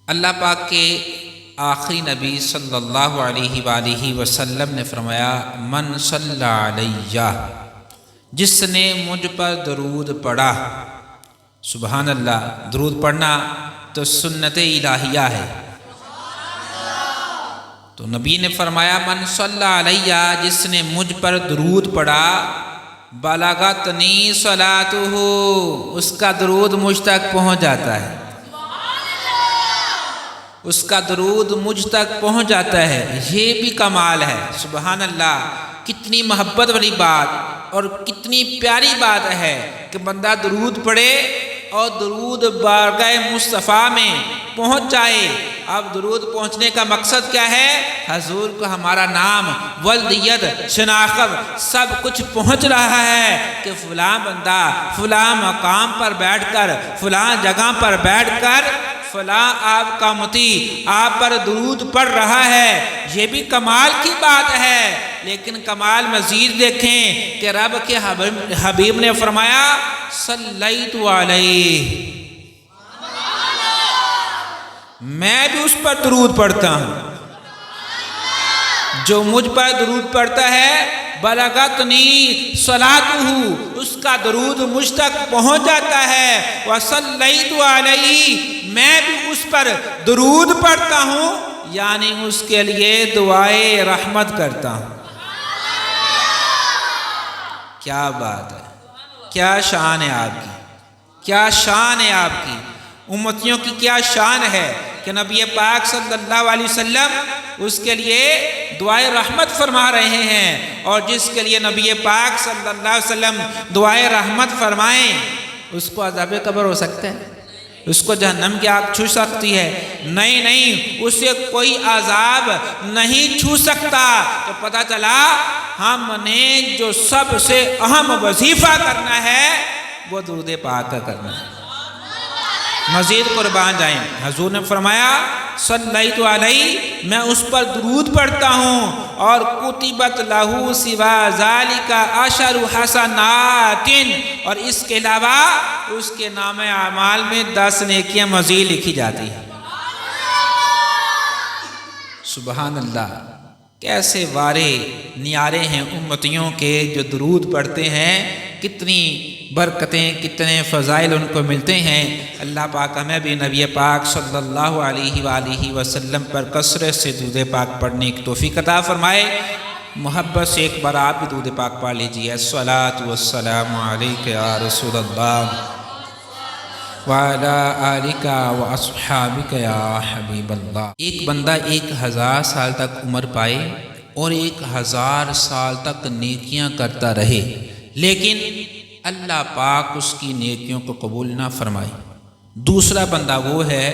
اللہ پاک کے آخری نبی صلی اللہ علیہ وآلہ وسلم نے فرمایا من صلی علیہ، جس نے مجھ پر درود پڑھا۔ سبحان اللہ، درود پڑھنا تو سنت الہیہ ہے۔ تو نبی نے فرمایا من صلی علیہ، جس نے مجھ پر درود پڑھا، بلغتنی صلاتہ، اس کا درود مجھ تک پہنچ جاتا ہے، اس کا درود مجھ تک پہنچ جاتا ہے۔ یہ بھی کمال ہے۔ سبحان اللہ، کتنی محبت والی بات اور کتنی پیاری بات ہے کہ بندہ درود پڑھے اور درود بارگاہ مصطفیٰ میں پہنچ جائے۔ اب درود پہنچنے کا مقصد کیا ہے؟ حضور کو ہمارا نام، ولدیت، شناخت سب کچھ پہنچ رہا ہے کہ فلاں بندہ فلاں مقام پر بیٹھ کر، فلاں جگہ پر بیٹھ کر فلاں آپ کا مطیع آپ پر درود پڑھ رہا ہے۔ یہ بھی کمال کی بات ہے، لیکن کمال مزید دیکھیں کہ رب کے حبیب نے فرمایا صلیت علیہ، میں بھی اس پر درود پڑھتا ہوں۔ جو مجھ پر درود پڑھتا ہے بلغتنی صلاتہ، اس کا درود مجھ تک پہنچ جاتا ہے۔ وصلیت علیہ، میں بھی اس پر درود پڑھتا ہوں، یعنی اس کے لیے دعائے رحمت کرتا ہوں۔ کیا بات ہے، کیا شان ہے آپ کی، کیا شان ہے آپ کی، امتیوں کی کیا شان ہے کہ نبی پاک صلی اللہ علیہ وسلم اس کے لیے دعائے رحمت فرما رہے ہیں، اور جس کے لیے نبی پاک صلی اللہ علیہ وسلم دعائے رحمت فرمائیں، اس کو عذاب قبر ہو سکتا ہے؟ اس کو جہنم کی آگ چھو سکتی ہے؟ نہیں نہیں، اسے کوئی عذاب نہیں چھو سکتا۔ تو پتہ چلا ہم نے جو سب سے اہم وظیفہ کرنا ہے وہ درود پاک کا کرنا ہے۔ مزید قربان جائیں، حضور نے فرمایا صلیت علیہ، میں اس پر درود پڑھتا ہوں، اور کتبت لہ سوا ذالک عشر حسنات، اور اس کے علاوہ اس کے نام اعمال میں 10 نیکیاں مزید لکھی جاتی ہیں۔ سبحان اللہ، کیسے وارے نیارے ہیں امتیوں کے جو درود پڑھتے ہیں، کتنی برکتیں، کتنے فضائل ان کو ملتے ہیں۔ اللہ پاک ہمیں بھی نبی پاک صلی اللہ علیہ وآلہ وسلم پر کثرت سے درود پاک پڑھنے کی توفیق عطا فرمائے۔ محبت سے ایک بار آپ بھی درود پاک پڑھ لیجیے۔ الصلاۃ والسلام علیک یا رسول اللہ وعلی آلک واصحابک یا حبیب اللہ۔ ایک بندہ 1000 سال تک عمر پائے اور 1000 سال تک نیکیاں کرتا رہے، لیکن اللہ پاک اس کی نیکیوں کو قبول نہ فرمائے۔ دوسرا بندہ وہ ہے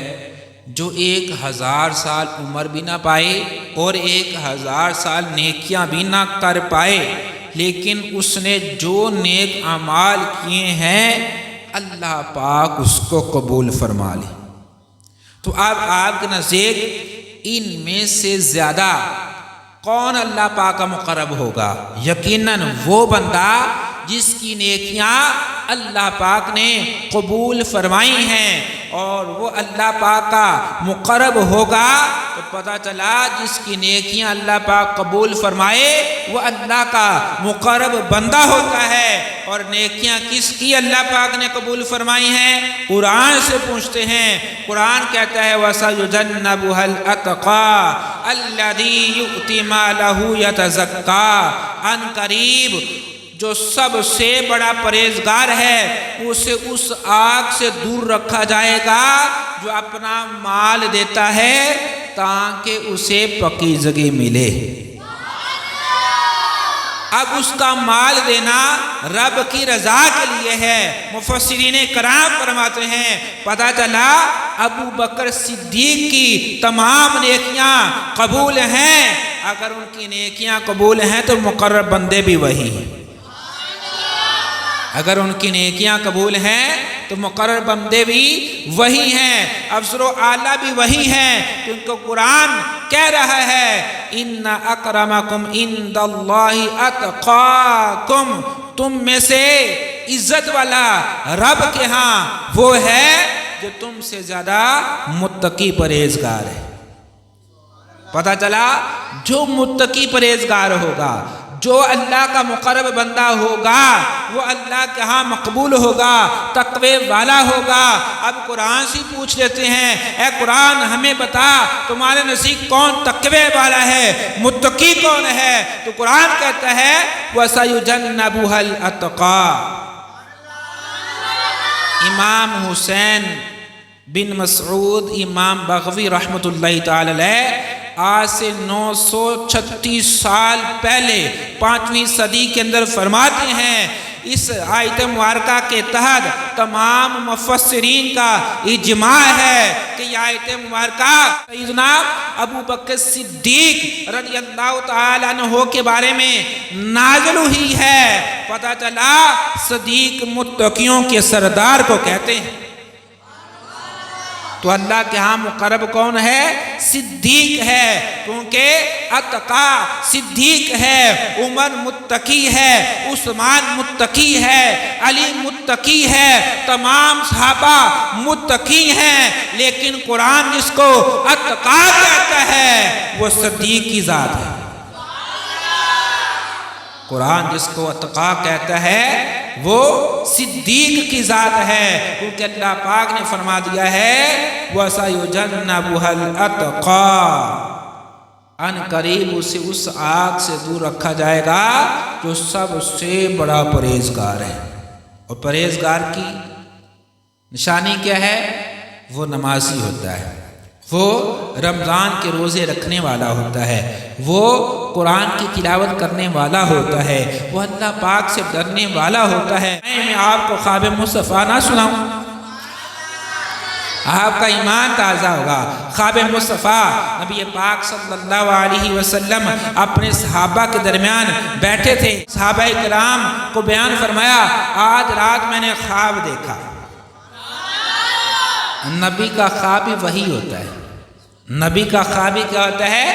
جو 1000 سال عمر بھی نہ پائے اور 1000 سال نیکیاں بھی نہ کر پائے، لیکن اس نے جو نیک اعمال کیے ہیں اللہ پاک اس کو قبول فرما لے۔ تو اب آپ کے نزدیک ان میں سے زیادہ کون اللہ پاک کا مقرب ہوگا؟ یقیناً وہ بندہ جس کی نیکیاں اللہ پاک نے قبول فرمائی ہیں، اور وہ اللہ پاک کا مقرب ہوگا۔ تو پتہ چلا جس کی نیکیاں اللہ پاک قبول فرمائے وہ اللہ کا مقرب بندہ ہوتا ہے۔ اور نیکیاں کس کی اللہ پاک نے قبول فرمائی ہیں؟ قرآن سے پوچھتے ہیں۔ قرآن کہتا ہے وَسَيُجَنَّبُهَا الْأَتْقَى الَّذِي يُؤْتِي مَالَهُ يَتَزَكَّى، ان قریب جو سب سے بڑا پرہیزگار ہے اسے اس آگ سے دور رکھا جائے گا جو اپنا مال دیتا ہے تاکہ اسے پاکیزگی ملے۔ اب اس کا مال دینا رب کی رضا کے لیے ہے۔ مفسرین کرام فرماتے ہیں پتہ چلا ابو بکر صدیق کی تمام نیکیاں قبول ہیں۔ اگر ان کی نیکیاں قبول ہیں تو مقرب بندے بھی وہی ہیں۔ اگر ان کی نیکیاں قبول ہیں تو مقرر بندے بھی وہی ہیں، افضل و اعلیٰ بھی وہی ہیں، کیونکہ قرآن کہہ رہا ہے ان اکرمکم عند اللہ اتقاکم، تم میں سے عزت والا رب کے ہاں وہ ہے جو تم سے زیادہ متقی پرہیزگار ہے۔ پتہ چلا جو متقی پرہیزگار ہوگا، جو اللہ کا مقرب بندہ ہوگا، وہ اللہ کے ہاں مقبول ہوگا، تقوی والا ہوگا۔ اب قرآن سے پوچھ لیتے ہیں، اے قرآن ہمیں بتا تمہارے نزدیک کون تقوی والا ہے، متقی کون ہے؟ تو قرآن کہتا ہے وَسَيُجَنَّبُهَا الْأَتْقَى۔ امام حسین بن مسعود امام بغوی رحمۃ اللہ تعالی علیہ آج سے 936 سال پہلے 5ویں صدی کے اندر فرماتے ہیں، اس آیت مبارکہ کے تحت تمام مفسرین کا اجماع ہے کہ یہ آیت مبارکہ سیدنا ابو بکر صدیق رضی اللہ تعالیٰ عنہ کے بارے میں نازل ہوئی ہے۔ پتہ چلا صدیق متقیوں کے سردار کو کہتے ہیں۔ تو اللہ کے ہاں مقرب کون ہے؟ صدیق ہے، کیونکہ اتقا صدیق ہے، عمر متقی ہے، عثمان متقی ہے، علی متقی ہے، تمام صحابہ متقی ہیں، لیکن قرآن جس کو اتقا کہتا ہے وہ صدیق کی ذات ہے۔ قرآن جس کو اتقا کہتا ہے وہ صدیق کی ذات ہے، کیونکہ اللہ پاک نے فرما دیا ہے وَسَيُجَنَّبُهَا الْأَتْقَى، ان قریب اسے اس آگ سے دور رکھا جائے گا جو سب سے بڑا پرہیزگار ہے۔ اور پرہیزگار کی نشانی کیا ہے؟ وہ نمازی ہوتا ہے، وہ رمضان کے روزے رکھنے والا ہوتا ہے، وہ قرآن کی تلاوت کرنے والا ہوتا ہے، وہ اللہ پاک سے ڈرنے والا ہوتا ہے۔ میں آپ کو خواب مصطفیٰ نہ سناؤں، آپ کا ایمان تازہ ہوگا۔ خواب مصطفیٰ نبی پاک صلی اللہ علیہ وسلم اپنے صحابہ کے درمیان بیٹھے تھے، صحابہ کرام کو بیان فرمایا آج رات میں نے خواب دیکھا۔ نبی کا خواب بھی وحی ہوتا ہے، نبی کا خواب بھی کیا ہوتا ہے؟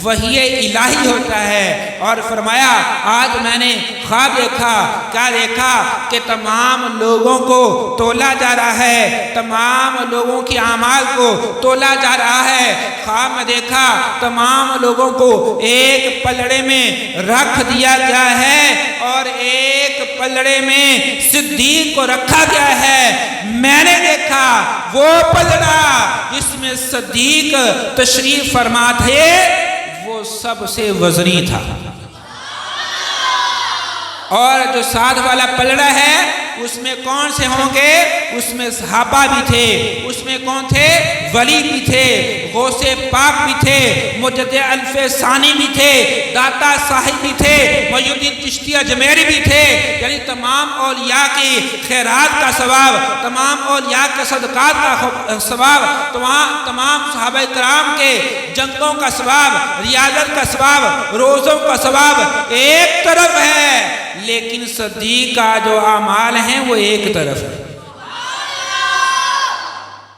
وحی الہی ہوتا ہے۔ اور فرمایا آج میں نے خواب دیکھا، کیا دیکھا؟ کہ تمام لوگوں کو تولا جا رہا ہے، تمام لوگوں کی اعمال کو تولا جا رہا ہے۔ خواب میں دیکھا تمام لوگوں کو ایک پلڑے میں رکھ دیا گیا ہے اور ایک پلڑے میں صدیق کو رکھا گیا ہے۔ میں نے دیکھا وہ پلڑا جس میں صدیق تشریف فرما تھے وہ سب سے وزنی تھا، اور جو ساتھ والا پلڑا ہے اس میں کون سے ہوں گے؟ اس میں صحابہ بھی تھے، اس میں کون تھے؟ ولی بھی تھے، غوث پاک بھی تھے، مجد الف ثانی بھی تھے، داتا صاحب بھی تھے، محی الدین چشتی اجمیری بھی تھے۔ یعنی تمام اولیاء کی خیرات کا ثواب، تمام اولیاء کے صدقات کا ثواب، تمام صحابہ کرام کے جنگوں کا ثواب، ریاضت کا ثواب، روزوں کا ثواب ایک طرف ہے، لیکن صدیق کا جو اعمال ہیں وہ ایک طرف ہے۔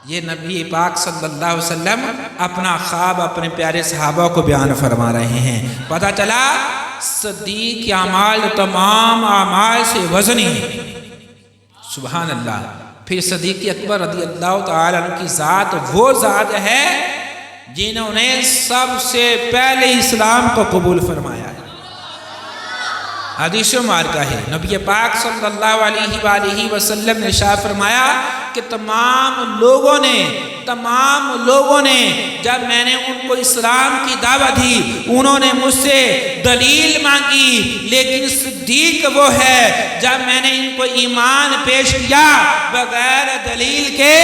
یہ نبی پاک صلی اللہ علیہ وسلم اپنا خواب اپنے پیارے صحابہ کو بیان فرما رہے ہیں۔ پتہ چلا صدیق کے اعمال تمام اعمال سے وزنی ہے، سبحان اللہ۔ پھر صدیق اکبر رضی اللہ تعالیٰ عنہ کی ذات وہ ذات ہے جنہوں نے سب سے پہلے اسلام کو قبول فرمایا ہے۔ حدیث مبارکہ ہے، نبی پاک صلی اللہ علیہ وآلہ وسلم نے ارشاد فرمایا کہ تمام لوگوں نے جب میں نے ان کو اسلام کی دعوت دی انہوں نے مجھ سے دلیل مانگی، لیکن صدیق وہ ہے جب میں نے ان کو ایمان پیش کیا بغیر دلیل کے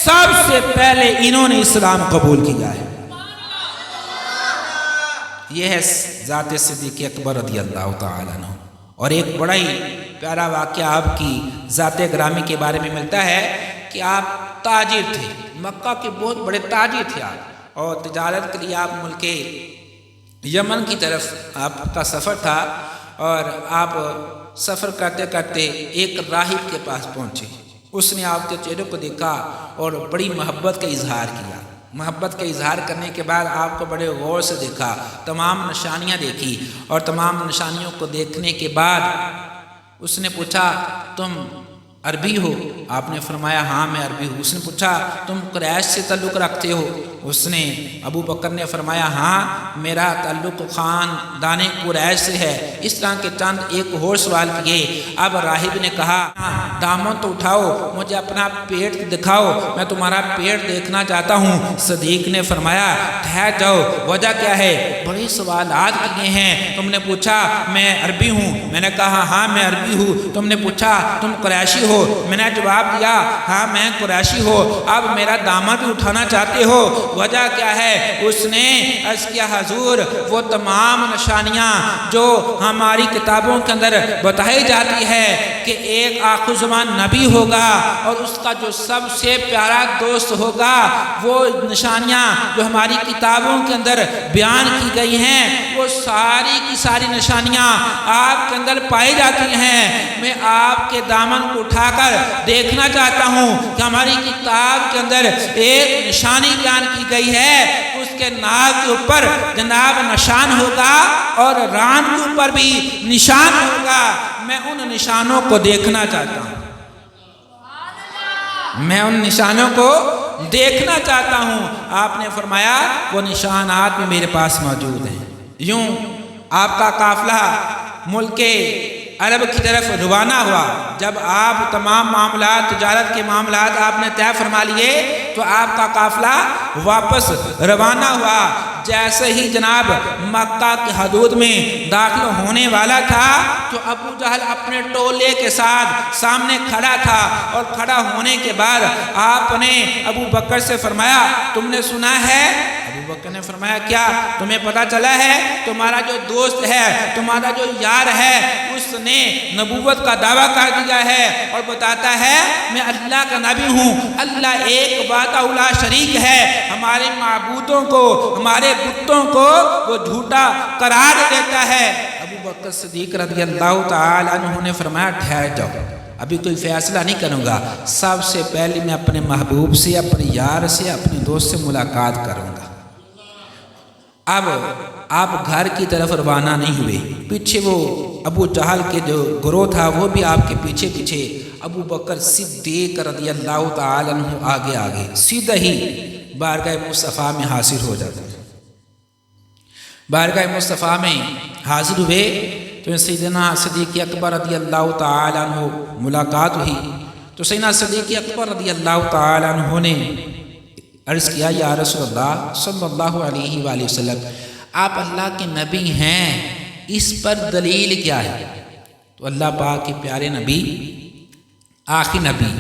سب سے پہلے انہوں نے اسلام قبول کیا ہے۔ یہ ہے ذات صدیق اکبر رضی اللہ تعالیٰ عنہ۔ اور ایک بڑا ہی پیارا واقعہ آپ کی ذات گرامی کے بارے میں ملتا ہے کہ آپ تاجر تھے، مکہ کے بہت بڑے تاجر تھے آپ، اور تجارت کے لیے آپ ملک یمن کی طرف آپ کا سفر تھا، اور آپ سفر کرتے کرتے ایک راہب کے پاس پہنچے۔ اس نے آپ کے چہرے کو دیکھا اور بڑی محبت کا اظہار کیا۔ محبت کا اظہار کرنے کے بعد آپ کو بڑے غور سے دیکھا، تمام نشانیاں دیکھی، اور تمام نشانیوں کو دیکھنے کے بعد اس نے پوچھا تم عربی ہو؟ آپ نے فرمایا ہاں میں عربی ہوں۔ اس نے پوچھا تم قریش سے تعلق رکھتے ہو؟ اس نے ابو بکر نے فرمایا ہاں میرا تعلق خاندان قریش سے ہے۔ اس طرح کے چند ایک اور سوال کیے۔ اب راہب نے کہا دامن تو اٹھاؤ، مجھے اپنا پیٹ دکھاؤ، میں تمہارا پیٹ دیکھنا چاہتا ہوں۔ صدیق نے فرمایا ٹھہر جاؤ، وجہ کیا ہے؟ بڑے سوالات کیے ہیں، تم نے پوچھا میں عربی ہوں، میں نے کہا ہاں میں عربی ہوں۔ تم نے پوچھا تم قریشی ہو، میں نے جواب دیا ہاں میں قریشی ہو۔ اب میرا دامن بھی اٹھانا چاہتے ہو، وجہ کیا ہے؟ اس نے عرض کیا حضور وہ تمام نشانیاں جو ہماری کتابوں کے اندر بتائی جاتی ہے کہ ایک آخر زمان نبی ہوگا اور اس کا جو سب سے پیارا دوست ہوگا، وہ نشانیاں جو ہماری کتابوں کے اندر بیان کی گئی ہیں وہ ساری کی ساری نشانیاں آپ کے اندر پائی جاتی ہیں۔ میں آپ کے دامن کو اٹھا کر دیکھنا چاہتا ہوں کہ ہماری کتاب کے اندر ایک نشانی بیان کی گئی ہے، اس کے ناک کے اوپر جناب نشان ہوگا اور ران کے اوپر بھی نشان ہوگا۔ میں ان نشانوں کو دیکھنا چاہتا ہوں، میں ان نشانوں کو دیکھنا چاہتا ہوں۔ آپ نے فرمایا وہ نشانات میں میرے پاس موجود ہیں۔ یوں آپ کا قافلہ ملک عرب کی طرف روانہ ہوا۔ جب آپ تمام معاملات تجارت کے معاملات آپ نے طے فرما لیے تو آپ کا قافلہ واپس روانہ ہوا۔ جیسے ہی جناب مکہ کی حدود میں داخل ہونے والا تھا تو ابو جہل اپنے ٹولے کے ساتھ سامنے کھڑا تھا، اور کھڑا ہونے کے بعد آپ نے ابو بکر سے فرمایا تم نے سنا ہے؟ ابو بکر نے فرمایا کیا؟ تمہیں پتا چلا ہے تمہارا جو دوست ہے، تمہارا جو یار ہے، اس نے نبوت کا دعویٰ کر دیا ہے اور بتاتا ہے میں اللہ کا نبی ہوں، اللہ ایک وحدہ لا شریک ہے، ہمارے معبودوں کو ہمارے بتوں کو وہ جھوٹا قرار دیتا ہے۔ ابو بکر صدیق رضی اللہ تعالی عنہ نے فرمایا ٹھہر جاؤ، ابھی کوئی فیصلہ نہیں کروں گا، سب سے پہلے میں اپنے محبوب سے، اپنے یار سے، اپنے دوست سے ملاقات کروں گا۔ اب آپ گھر کی طرف روانہ نہیں ہوئے، پیچھے وہ ابو جہل کے جو گروہ تھا وہ بھی آپ کے پیچھے پیچھے، ابو بکر صدیق رضی اللہ تعالی عنہ آگے آگے سیدھا ہی بارگاہ مصطفیٰ میں حاضر ہو جاتے ہیں۔ بارگاہ مصطفیٰ میں حاضر ہوئے تو سیدنا صدیق اکبر رضی اللہ تعالی عنہ ملاقات ہوئی تو سیدنا صدیق اکبر رضی اللہ تعالی عنہ نے عرض کیا یا رسول اللہ صلی اللہ علیہ وآلہ وسلم آپ اللہ کے نبی ہیں، اس پر دلیل کیا ہے؟ تو اللہ پاک کے پیارے نبی، آخری نبی،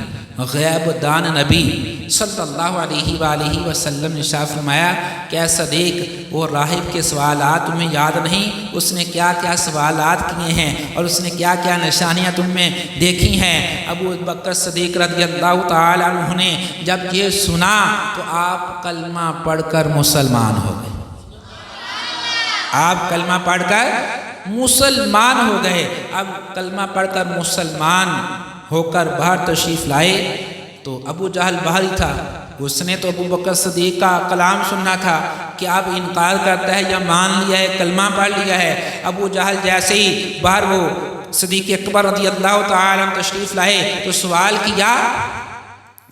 غیب دان نبی صلی اللہ علیہ وآلہ وسلم نے شاہ فرمایا کہ صدیق وہ راہب کے سوالات تمہیں یاد نہیں؟ اس نے کیا کیا سوالات کیے ہیں اور اس نے کیا کیا نشانیاں تم میں دیکھی ہیں۔ ابو بکر صدیق رضی اللہ تعالی عنہ نے جب یہ سنا تو آپ کلمہ پڑھ کر مسلمان ہو گئے، آپ کلمہ پڑھ کر مسلمان ہو گئے۔ اب کلمہ پڑھ کر مسلمان ہو کر باہر تشریف لائے تو ابو جہل باہر ہی تھا، اس نے تو ابو بکر صدیق کا کلام سننا تھا کہ اب انکار کرتا ہے یا مان لیا ہے، کلمہ پڑھ لیا ہے۔ ابو جہل جیسے ہی باہر وہ صدیق اکبر رضی اللہ تعالی عنہ تشریف لائے تو سوال کیا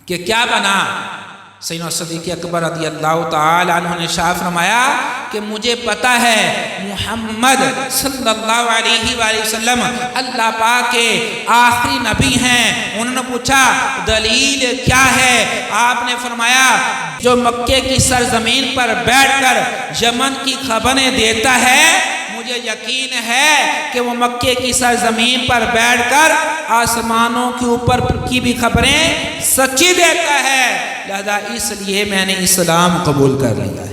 کہ کیا بنا؟ سیدنا صدیق اکبر رضی اللہ تعالی عنہ نے شاہ فرمایا کہ مجھے پتا ہے محمد صلی اللہ علیہ وآلہ وسلم اللہ پاک کے آخری نبی ہیں۔ انہوں نے پوچھا دلیل کیا ہے؟ آپ نے فرمایا جو مکے کی سرزمین پر بیٹھ کر یمن کی خبریں دیتا ہے مجھے یقین ہے کہ وہ مکے کی سرزمین پر بیٹھ کر آسمانوں کے اوپر کی بھی خبریں سچی دیتا ہے، لہذا اس لیے میں نے اسلام قبول کر لیا ہے۔